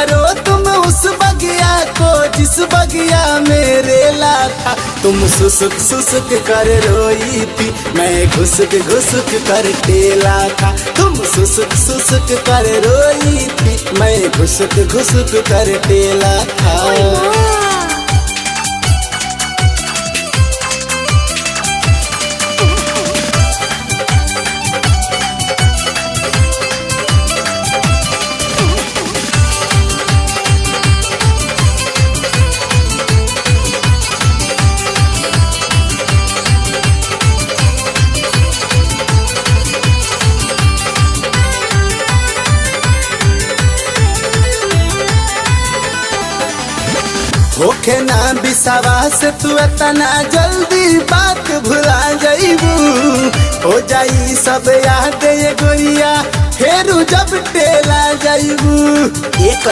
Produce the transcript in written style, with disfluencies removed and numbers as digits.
मारो तुम उस बगिया को जिस बगिया मेरे लाथा। तुम सुसुक सुसुक कर रोई थी, मैं घुसक घुसक कर टेला था। तुम सुसुक सुसुक कर रोई थी, मैं घुसक घुसक कर टेला था। होखे ना विश्वास तू इतना जल्दी बात भुला जाइबू। हो जाई सब याद ये गोरिया, फेरू जब टेला जाइबू।